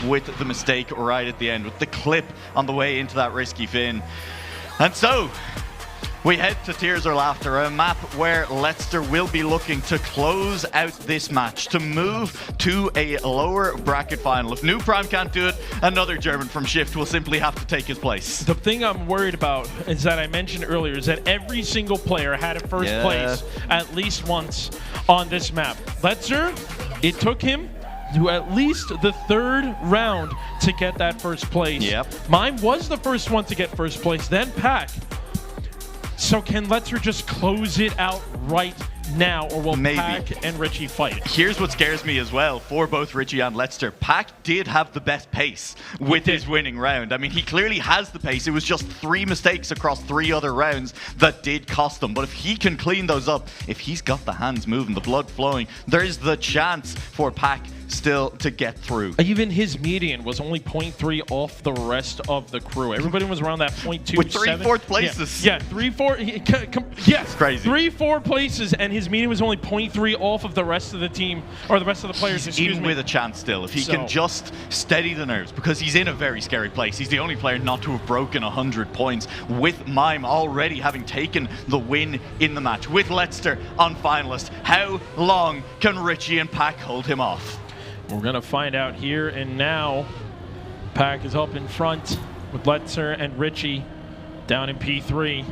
with the mistake right at the end, with the clip on the way into that risky fin. And so, we head to Tears or Laughter, a map where Leicester will be looking to close out this match, to move to a lower bracket final. If New Prime can't do it, another German from Shift will simply have to take his place. The thing I'm worried about is that I mentioned earlier is that every single player had a first place at least once on this map. Leicester, it took him to at least the third round to get that first place. Yep. Mine was the first one to get first place, then Pack. So can Leicester just close it out right now, or will Pack and Richie fight it? Here's what scares me as well for both Richie and Leicester. Pack did have the best pace with his winning round. I mean, he clearly has the pace. It was just 3 mistakes across 3 other rounds that did cost him. But if he can clean those up, if he's got the hands moving, the blood flowing, there's the chance for Pack still to get through. Even his median was only 0.3 off the rest of the crew. Everybody was around that 0.2. With 3 fourth places. Yeah, 3 4. Yes, crazy. 3 4 places, and his median was only 0.3 off of the rest of the team, or the rest of the players. He's in with a chance still. If he can just steady the nerves, because he's in a very scary place. He's the only player not to have broken 100 points, with Mime already having taken the win in the match. With Leicester on finalist, how long can Richie and Pack hold him off? We're going to find out here and now. Pack is up in front with Leicester and Richie down in P3.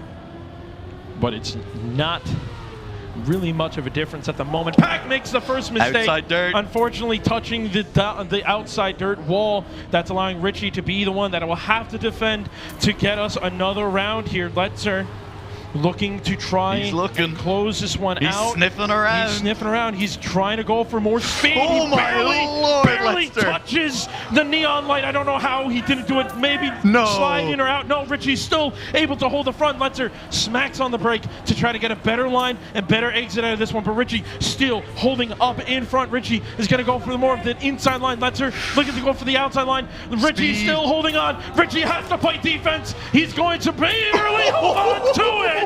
But it's not really much of a difference at the moment. Pack makes the first mistake. Outside dirt. Unfortunately, touching the outside dirt wall. That's allowing Richie to be the one that will have to defend to get us another round here. Leicester looking to try and close this one out. He's sniffing around. He's sniffing around. He's trying to go for more speed. Oh, he my Lord, barely Leicester touches the neon light. I don't know how he didn't do it. Maybe slide in or out. No, Richie's still able to hold the front. Leicester smacks on the brake to try to get a better line and better exit out of this one. But Richie still holding up in front. Richie is going to go for more of the inside line. Leicester looking to go for the outside line. Richie's still holding on. Richie has to play defense. He's going to barely hold on to it.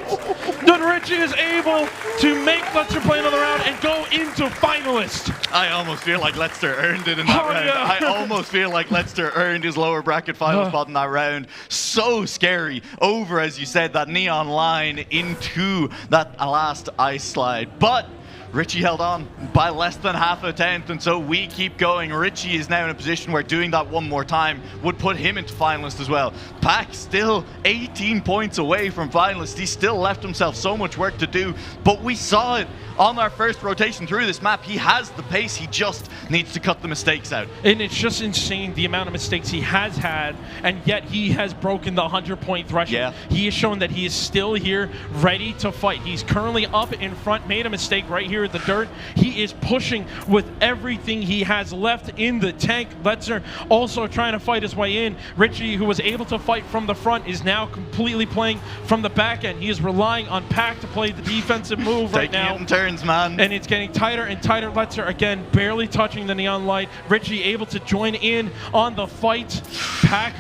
Then Richie is able to make Leicester play another round and go into finalist. I almost feel like Leicester earned it in that round. Yeah. I almost feel like Leicester earned his lower bracket final spot in that round. So scary. Over, as you said, that neon line into that last ice slide. But Richie held on by less than half a tenth, and so we keep going. Richie is now in a position where doing that one more time would put him into finalist as well. Pack still 18 points away from finalist. He still left himself so much work to do, but we saw it on our first rotation through this map. He has the pace, he just needs to cut the mistakes out. And it's just insane the amount of mistakes he has had, and yet he has broken the 100-point threshold. Yeah. He has shown that he is still here, ready to fight. He's currently up in front, made a mistake right here at the dirt. He is pushing with everything he has left in the tank. Leicester also trying to fight his way in. Richie, who was able to fight from the front, is now completely playing from the back end. He is relying on Pack to play the defensive move right now. Taking it in turns, man. And it's getting tighter and tighter. Leicester again barely touching the neon light. Richie able to join in on the fight. Pack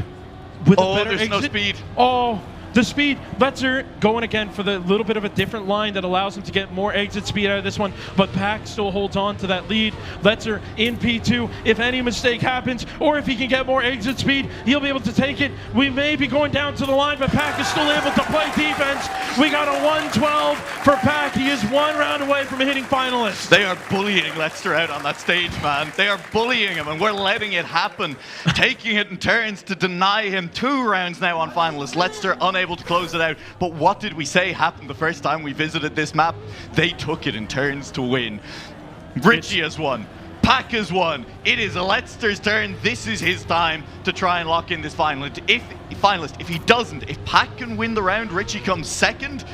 with a better exit. No speed. Oh, the speed. Leicester going again for the little bit of a different line that allows him to get more exit speed out of this one, but Pack still holds on to that lead. Leicester in P2. If any mistake happens, or if he can get more exit speed, he'll be able to take it. We may be going down to the line, but Pack is still able to play defense. We got a 112 for Pack. He is 1 round away from hitting finalist. They are bullying Leicester out on that stage, man. They are bullying him, and we're letting it happen. Taking it in turns to deny him 2 rounds now on finalist. Leicester unable to close it out. But what did we say happened the first time we visited this map? They took it in turns to win. Richie has won. Pack has won. It is Leicester's turn. This is his time to try and lock in this finalist. If he doesn't, if Pack can win the round, Richie comes second.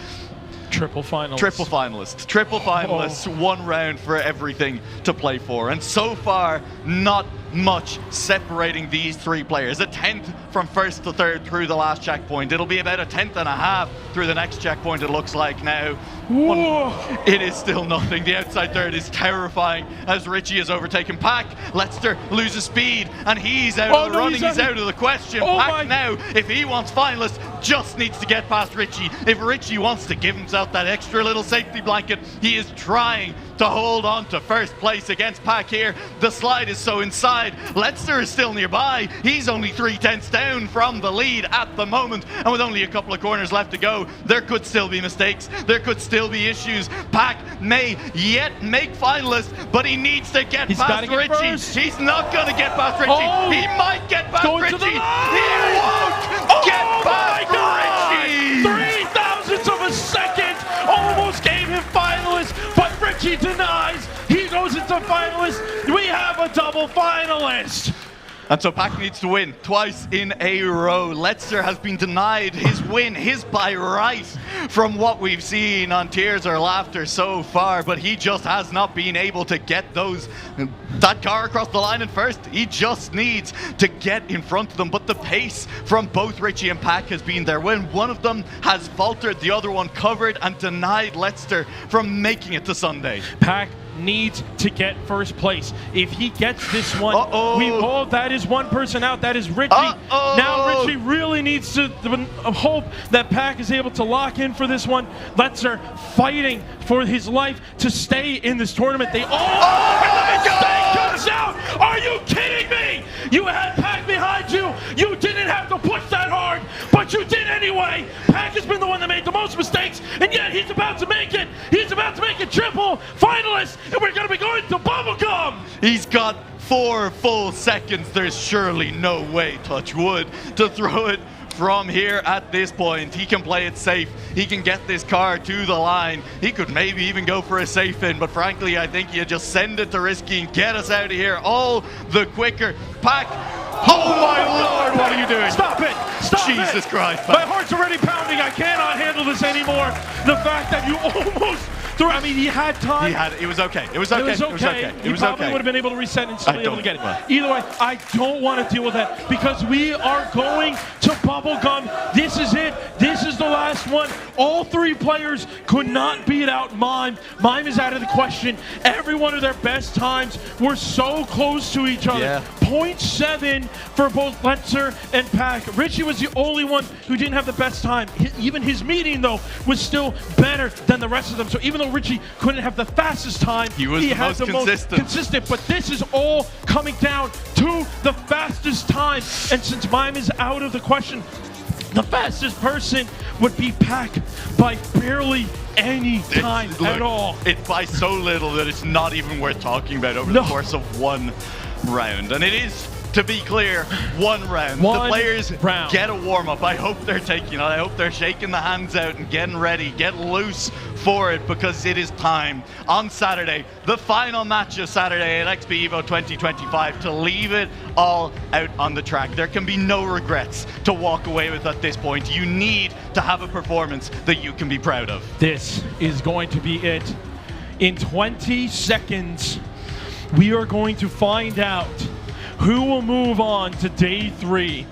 Triple finalist. Triple finalist. Triple finalists. 1 round for everything to play for. And so far, not much separating these 3 players. A 10th from first to third through the last checkpoint. It'll be about a 10th and a half through the next checkpoint, it looks like now. It is still nothing. The outside third is terrifying as Richie has overtaken Pac. Leicester loses speed and he's out of the running. He's out of the question. Pac now, if he wants finalist, just needs to get past Richie. If Richie wants to give himself that extra little safety blanket, he is trying to hold on to first place against Pac here. The slide is so inside. Leicester is still nearby. He's only 3/10 down from the lead at the moment, and with only a couple of corners left to go, there could still be mistakes. There could still be issues. Pac may yet make finalist, but he needs to get past Richie. He's not going to get past Richie. He might get past Richie. He won't get past Richie. 3,000ths of a second almost gave him finalist, but Richie denies. He goes into finalist. We have a double finalist. And so Pac needs to win twice in a row. Leicester has been denied his win, his by right, from what we've seen on Tears or Laughter so far, but he just has not been able to get that car across the line in first. He just needs to get in front of them, but the pace from both Richie and Pac has been there. When one of them has faltered, the other one covered and denied Leicester from making it to Sunday. Pac needs to get first place. If he gets this one, that is one person out. That is Richie. Now Richie really needs to hope that Pac is able to lock in for this one. Leicester fighting for his life to stay in this tournament. They the mistake comes out. Are you kidding me? You had Pac behind you. You didn't have to push that hard, but you did anyway. Pac has been the one that made the most mistakes, and yet he's about to make it. He's about to make it triple finalist, and we're going to be going to bubblegum. He's got 4 full seconds. There's surely no way, touch wood, to throw it from here at this point. He can play it safe. He can get this car to the line. He could maybe even go for a safe in, but frankly, I think you just send it to Risky and get us out of here all the quicker. Pac, oh my Lord, what are you doing? Stop it! Stop it! Jesus Christ, Pac. My heart's already pounding. I cannot handle this anymore. The fact that you almost threw, I mean, he had time. He had it. It was okay. It was okay. It was okay. He probably would have been able to reset and still be able to get it. Either way, I don't want to deal with that because we are going to bubblegum. This is it. This is the last one. All 3 players could not beat out Mime. Mime is out of the question. Every one of their best times were so close to each other. Yeah. 0.7 for both Leicester and Pac. Richie was the only one who didn't have the best time. Even his meeting, though, was still better than the rest of them. So even though Richie couldn't have the fastest time, he had the most consistent. But this is all coming down to the fastest time. And since Mime is out of the question, the fastest person would be Pac by barely any time at all. It's by so little that it's not even worth talking about over the course of one round. And it is, to be clear, one round. The players get a warm-up. I hope they're taking it. I hope they're shaking the hands out and getting ready, getting loose for it, because it is time on Saturday, the final match of Saturday at XPEvo 2025, to leave it all out on the track. There can be no regrets to walk away with at this point. You need to have a performance that you can be proud of. This is going to be it. In 20 seconds, we are going to find out who will move on to day 3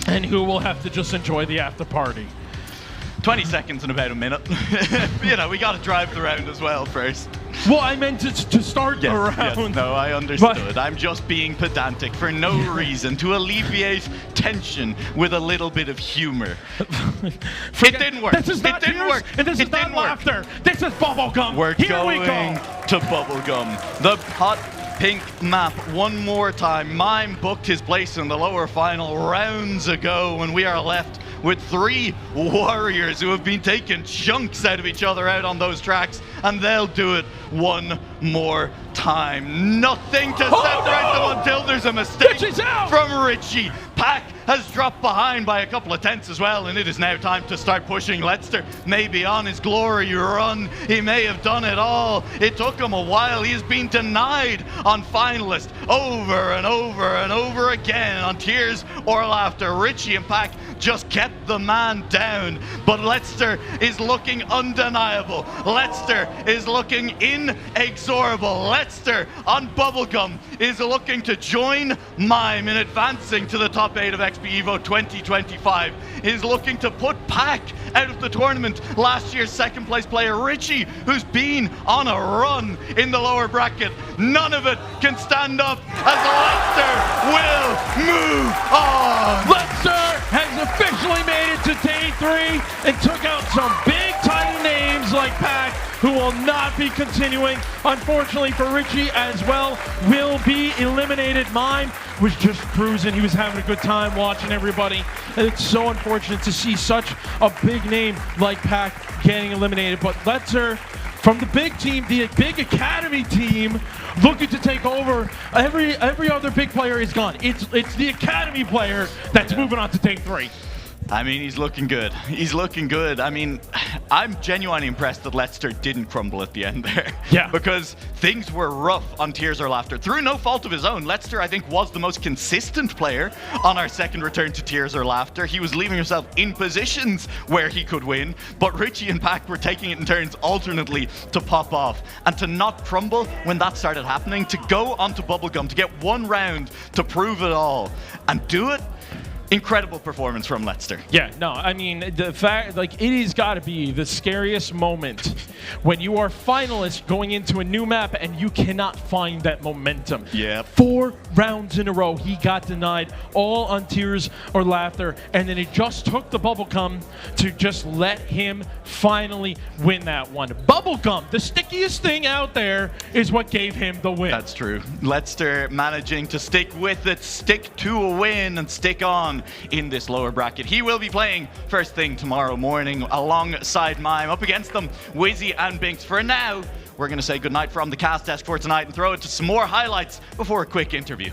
and who will have to just enjoy the after party. 20 seconds in about a minute. You know, we got to drive the round as well first. Well, I meant to start the round. Yes, no, I understood. I'm just being pedantic for no reason, to alleviate tension with a little bit of humor. It didn't work. This is not tears, and this is not laughter. This is bubblegum. Here we go. To bubblegum. The hot pink map one more time. Mime booked his place in the lower final rounds ago, and we are left with 3 warriors who have been taking chunks out of each other out on those tracks, and they'll do it one more time. Nothing to separate them until there's a mistake from Richie. Pac has dropped behind by a couple of tenths as well, and it is now time to start pushing. Leicester may be on his glory run. He may have done it all. It took him a while. He has been denied on finalist over and over and over again on Tears or Laughter. Richie and Pac just kept the man down, but Leicester is looking undeniable. Leicester is looking inexorable. Leicester on bubblegum is looking to join Mime in advancing to the top 8 of XPErion. XPEvo 2025 is looking to put Pack out of the tournament. Last year's second place player Richie, who's been on a run in the lower bracket. None of it can stand up as Leicester will move on. Leicester has officially made it to day 3 and took out some big time names like Pack, who will not be continuing. Unfortunately for Richie as well, will be eliminated. Mine was just cruising. He was having a good time watching everybody. And it's so unfortunate to see such a big name like Pack getting eliminated. But Leicester, from the big team, the big academy team, looking to take over. Every other big player is gone. It's the academy player that's moving on to day 3. I mean, he's looking good. He's looking good. I mean, I'm genuinely impressed that Leicester didn't crumble at the end there. Yeah. Because things were rough on Tears or Laughter. Through no fault of his own, Leicester, I think, was the most consistent player on our second return to Tears or Laughter. He was leaving himself in positions where he could win, but Richie and Pack were taking it in turns alternately to pop off. And to not crumble when that started happening, to go onto Bubblegum, to get one round to prove it all, and do it. Incredible performance from Leicester. Yeah, no, I mean, the fact, like, it has got to be the scariest moment when you are finalists going into a new map and you cannot find that momentum. Yeah. 4 rounds in a row, he got denied, all on Tears or Laughter, and then it just took the Bubblegum to just let him finally win that one. Bubblegum, the stickiest thing out there, is what gave him the win. That's true. Leicester managing to stick with it, stick to a win, and stick on in this lower bracket. He will be playing first thing tomorrow morning alongside Mime. Up against them, Wizzy and Binks. For now, we're going to say goodnight from the cast desk for tonight and throw it to some more highlights before a quick interview.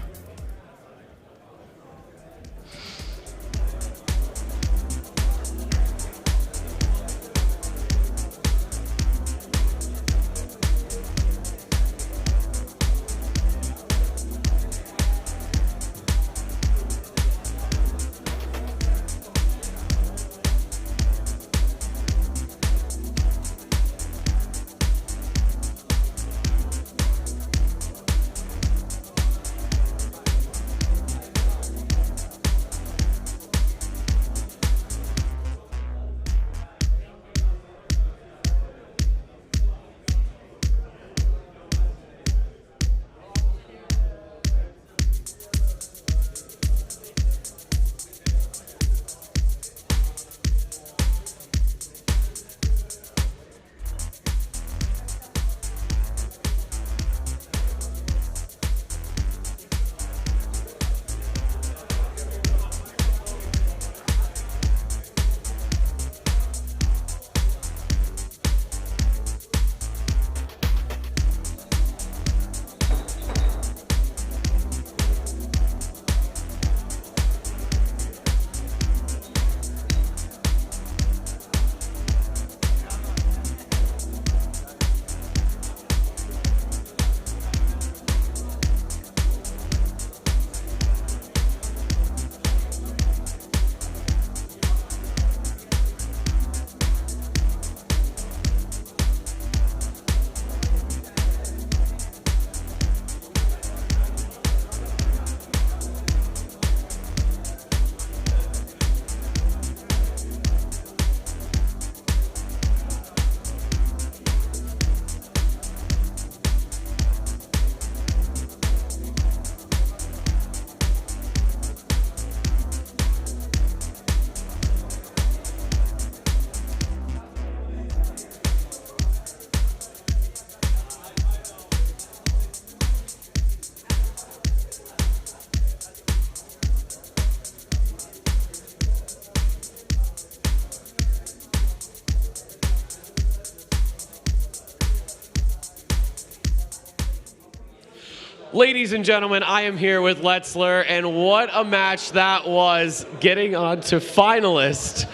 Ladies and gentlemen, I am here with Letzler, and what a match that was, getting on to finalist.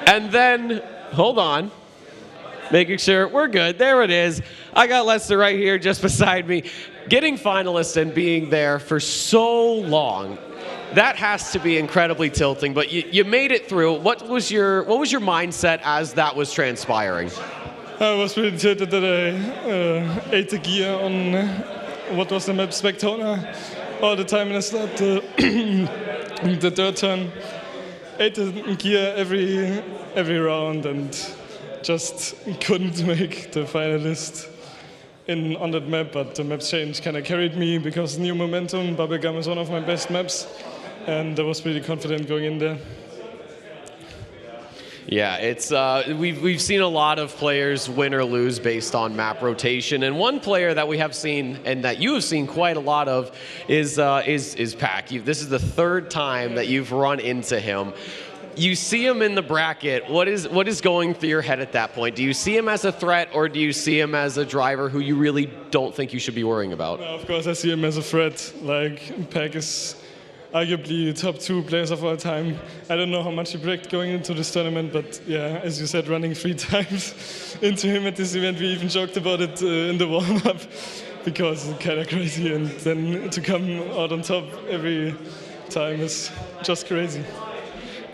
And then, hold on, making sure we're good. There it is. I got Letzler right here just beside me. Getting finalist and being there for so long, that has to be incredibly tilting, but you made it through. What was your mindset as that was transpiring? I was pretty tilted that I ate the gear on what was the map Spectator all the time, and I started the third turn. 8th gear every round and just couldn't make the finalist on that map, but the map change kind of carried me because new momentum. Bubblegum is one of my best maps, and I was pretty confident going in there. Yeah, it's we've seen a lot of players win or lose based on map rotation, and one player that we have seen and that you have seen quite a lot of is Pac. This is the third time that you've run into him. You see him in the bracket. What is going through your head at that point? Do you see him as a threat, or do you see him as a driver who you really don't think you should be worrying about? No, of course, I see him as a threat. Like, Pac is arguably top 2 players of all time. I don't know how much he bricked going into this tournament, but yeah, as you said, running 3 times into him at this event, we even joked about it in the warm-up because it's kind of crazy, and then to come out on top every time is just crazy.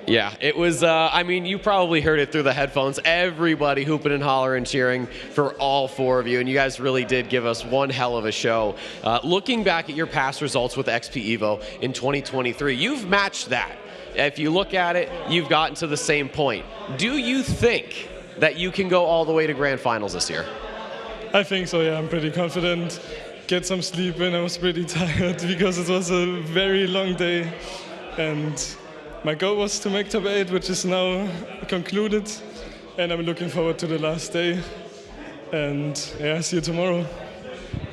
Yeah, it was, I mean, you probably heard it through the headphones. Everybody hooping and hollering and cheering for all 4 of you, and you guys really did give us one hell of a show. Looking back at your past results with XPEvo in 2023, you've matched that. If you look at it, you've gotten to the same point. Do you think that you can go all the way to Grand Finals this year? I think so, yeah. I'm pretty confident. Get some sleep in. I was pretty tired because it was a very long day, and my goal was to make top 8, which is now concluded, and I'm looking forward to the last day. And yeah, see you tomorrow.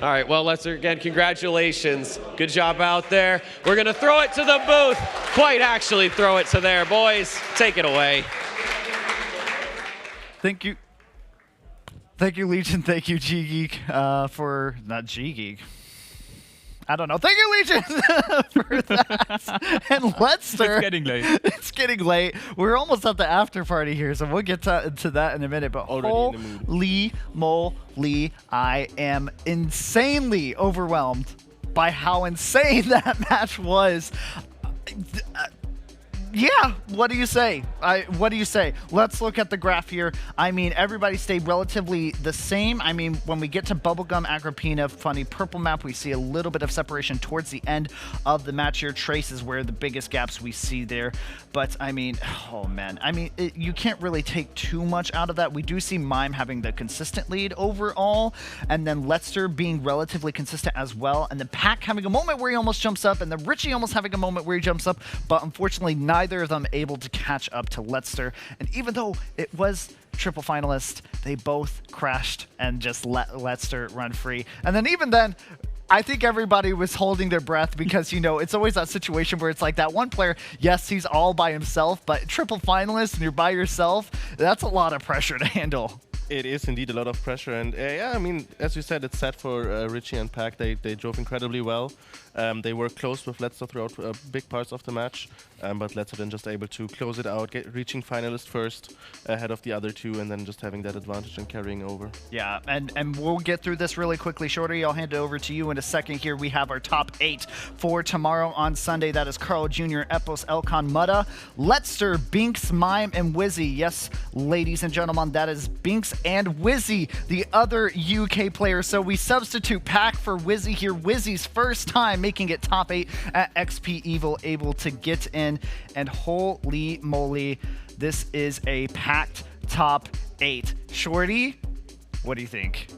All right, well, Lester, again, congratulations. Good job out there. We're going to throw it to the booth. Quite actually throw it to there. Boys, take it away. Thank you. Thank you, Legion. Thank you, G-Geek, for... Not G-Geek. I don't know. Thank you, Legion, for that. And Lester. It's getting late. It's getting late. We're almost at the after party here, so we'll get to that in a minute. But holy moly, I am insanely overwhelmed by how insane that match was. Yeah, what do you say? What do you say? Let's look at the graph here. I mean, everybody stayed relatively the same. I mean, when we get to Bubblegum, Agrippina, funny purple map, we see a little bit of separation towards the end of the match here. Trace is where the biggest gaps we see there. But, I mean, oh, man. I mean, you can't really take too much out of that. We do see Mime having the consistent lead overall, and then Lester being relatively consistent as well, and then Pac having a moment where he almost jumps up, and then Richie almost having a moment where he jumps up, but unfortunately neither of them able to catch up to Lester. And even though it was triple finalist, they both crashed and just let Lester run free. And then even then, I think everybody was holding their breath because, you know, it's always that situation where it's like that one player, yes, he's all by himself, but triple finalist and you're by yourself, that's a lot of pressure to handle. It is indeed a lot of pressure, and yeah, I mean, as you said, it's sad for Richie and Pac. They drove incredibly well. They were close with Letzer throughout big parts of the match, but Letzer then just able to close it out, reaching finalist first ahead of the other 2, and then just having that advantage and carrying over. Yeah, and we'll get through this really quickly. Shorty, I'll hand it over to you in a second here. We have our top 8 for tomorrow on Sunday. That is Carl Jr., Epos, Elcon, Mutta, Letzer, Binks, Mime, and Wizzy. Yes, ladies and gentlemen, that is Binks and Wizzy, the other UK player. So we substitute Pac for Wizzy here. Wizzy's first time making it top 8 at XPEvo, able to get in. And holy moly, this is a packed top 8. Shorty, what do you think?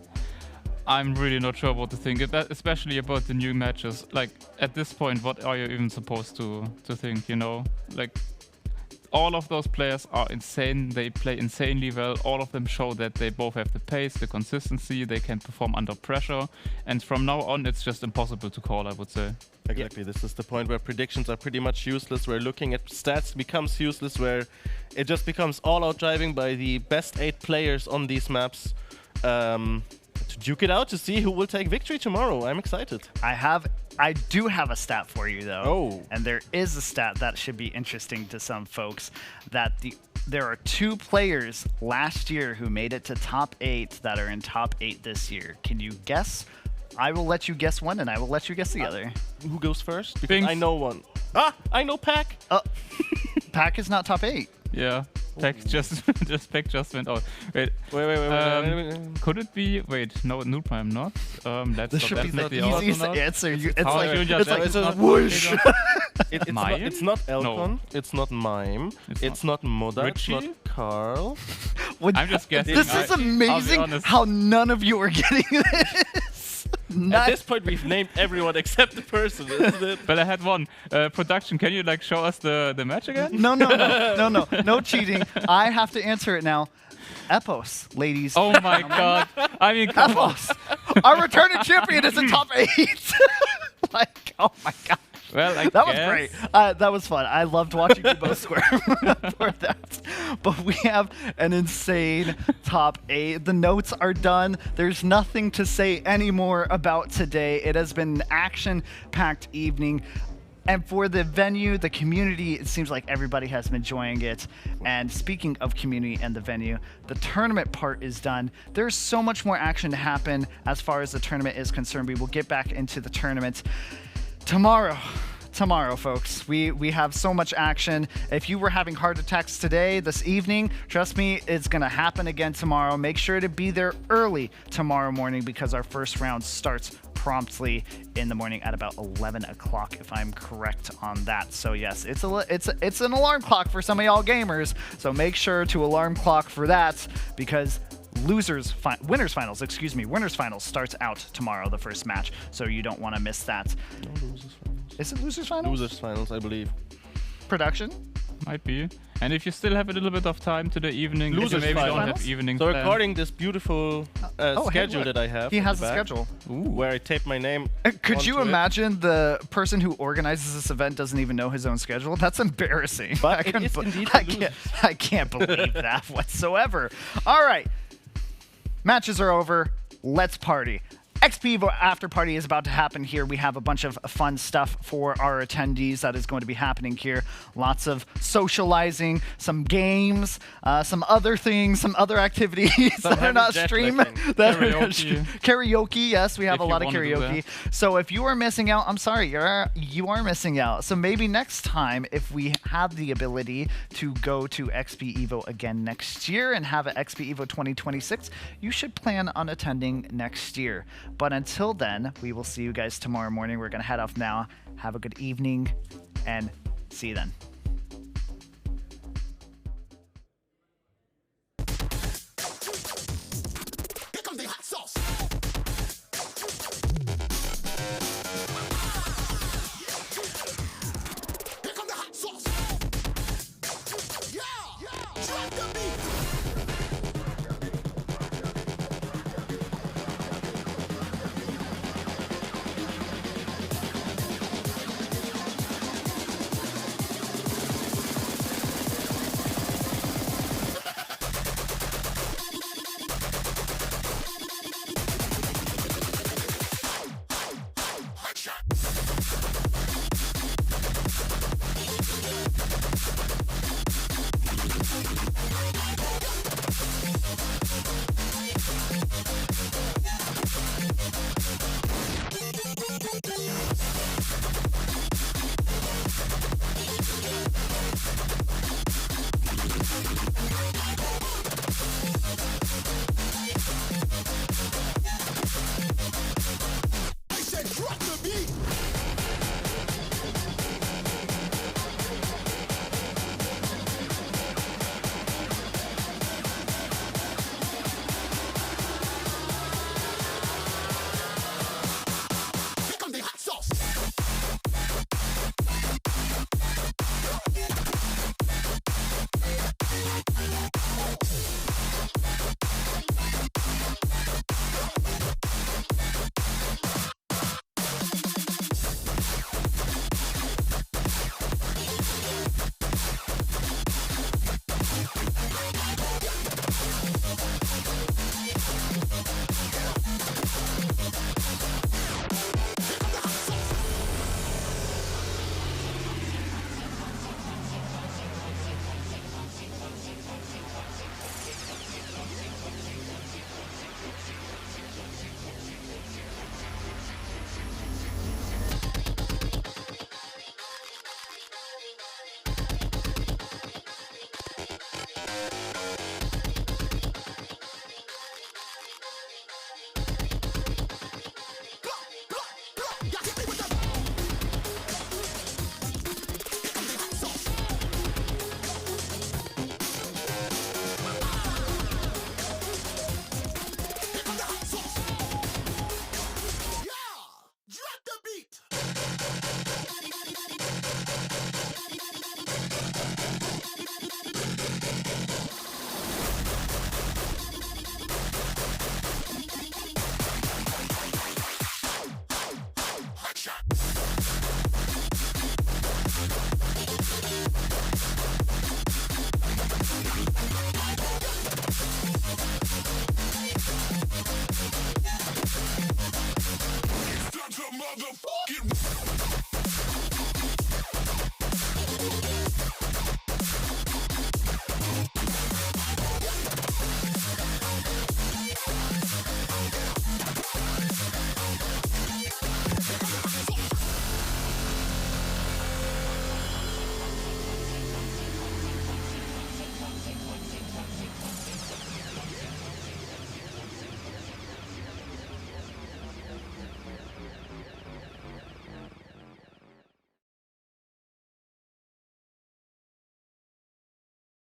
I'm really not sure what to think, especially about the new matches. Like, at this point, what are you even supposed to think, you know? Like, all of those players are insane. They play insanely well. All of them show that they both have the pace, the consistency, they can perform under pressure. And from now on, it's just impossible to call, I would say. Exactly. This is the point where predictions are pretty much useless, where looking at stats becomes useless, where it just becomes all-out driving by the best 8 players on these maps to duke it out to see who will take victory tomorrow. I'm excited. I do have a stat for you, though. Oh. And there is a stat that should be interesting to some folks, that there are 2 players last year who made it to top 8 that are in top 8 this year. Can you guess? I will let you guess one, and I will let you guess the other. Who goes first? Because Binks. I know one. I know Pac. Pac is not top 8. Yeah, Pac just went out. Wait. Could it be? Wait, no, Noob Prime not. This should be the easiest answer. It's like whoosh. It's not Elkon. It's not Mime. It's not Moda. Richie? It's not Carl. I'm just guessing. This is amazing how none of you are getting this. At this point, we've named everyone except the person, isn't it? But I had one. Production, can you like show us the match again? No cheating. I have to answer it now. Epos, ladies. Oh my god. I mean, come on. Epos. Our returning champion is in top 8. Like, oh my god. Well, That was great. That was fun. I loved watching you both square for that. But we have an insane top 8. The notes are done. There's nothing to say anymore about today. It has been an action-packed evening. And for the venue, the community, it seems like everybody has been enjoying it. And speaking of community and the venue, the tournament part is done. There's so much more action to happen as far as the tournament is concerned. We will get back into the tournament tomorrow, folks. We have so much action. If you were having heart attacks today, this evening, trust me, it's going to happen again tomorrow. Make sure to be there early tomorrow morning because our first round starts promptly in the morning at about 11 o'clock, if I'm correct on that. So yes, it's an alarm clock for some of y'all gamers. So make sure to alarm clock for that because winners finals starts out tomorrow, the first match, so you don't want to miss that. No, losers finals. Is it losers finals? Losers finals, I believe. Production? Might be. And if you still have a little bit of time to the evening, if you Losers maybe don't finals? have evening So planned. according this beautiful schedule that I have, He at has the a back, schedule. where I tape my name. Could you onto it. imagine the person who organizes this event doesn't even know his own schedule? That's embarrassing. But it is indeed the I can't believe that whatsoever. All right. Matches are over. Let's party. XPEvo after party is about to happen here. We have a bunch of fun stuff for our attendees that is going to be happening here. Lots of socializing, some games, some other things, some other activities that are not streamed. Karaoke, yes, we have a lot of karaoke. So if you are missing out, I'm sorry, you are missing out. So maybe next time, if we have the ability to go to XPEvo again next year and have an XPEvo 2026, you should plan on attending next year. But until then, we will see you guys tomorrow morning. We're going to head off now. Have a good evening, and see you then. Here comes the hot sauce. Here comes the hot sauce. Yeah, drop the beat. I said drop the beat. Here comes the hot sauce. Get